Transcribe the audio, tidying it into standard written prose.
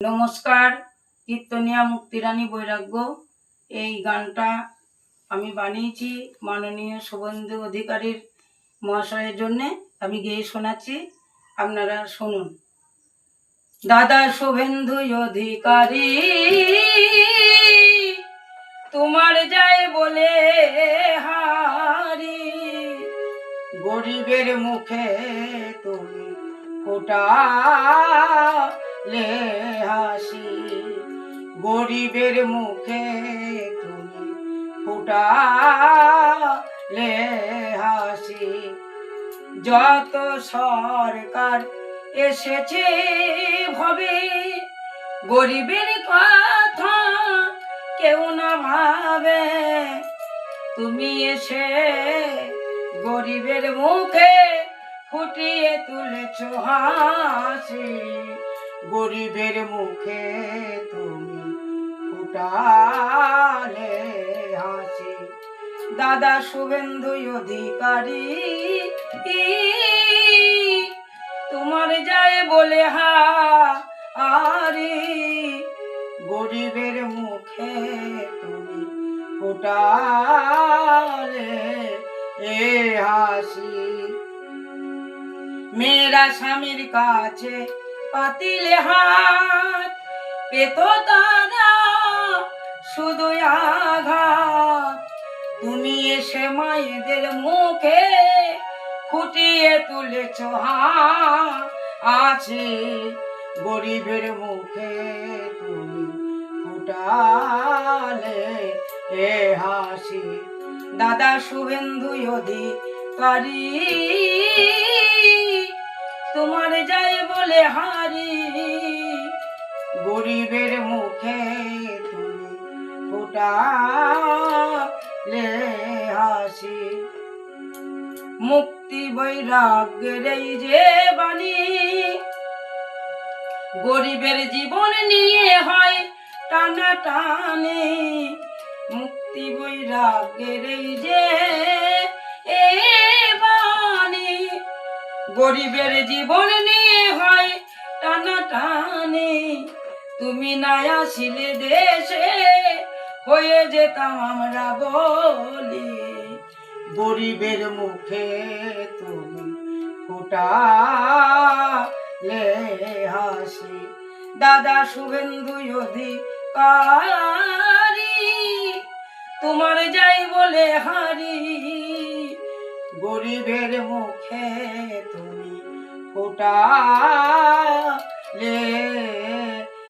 নমস্কার। কীর্তনিয়া মুক্তিরানী বৈরাগ্য এই গানটা আমি বানিয়েছি মাননীয় শুভেন্দু অধিকারীর মহাশয়ের জন্যে। আমি গেয়ে শোনাচ্ছি, আপনারা শুনুন। দাদা শুভেন্দু অধিকারী তোমার যায় বলে হারি, গরিবের মুখে তুমি ফোটালে হাসি, গরিবের মুখে তুমি ফোটালে হাসি। যত সরকার এসেছে ভাবে গরিবের কথা কেউ না ভাবে, তুমি এসে গরিবের মুখে ফুটিয়ে তুলেছ হাসি, গরিবের মুখে তুমি ফুটালে হাসি। দাদা শুভেন্দু অধিকারী তোমার যায় বলে হারি, গরিবের মুখে তুমি ফুটালে হাসি। মেয়েরা স্বামীর কাছে পাতিলে হাত পেত তারা শুধু আঘাত, তুমি এসে মায়েদের মুখে ফুটিয়ে তুলেছ হাসি, গরিবের মুখে তুমি ফুটালে হাসি। দাদা শুভেন্দু অধিকারী তোমার যায় বলে হারি, গরিবের মুখে তুমি ফুটালে হাসি। মুক্তি বৈরাগ্যের এই যে বাণী গরিবের জীবন নিয়ে হয় টানা টানে, মুক্তি বৈরাগ্যের এই যে বাণী গরিবের জীবন নিয়ে হয় টানা টানে, তুমি না আসিলে দেশে হয়ে যেতাম আমরা বলি, গরিবের মুখে তুমি ফুটালে হাসি। দাদা শুভেন্দু অধিকারী তোমার যাই বলে হারি, গরিবের মুখে তুমি ফুটালে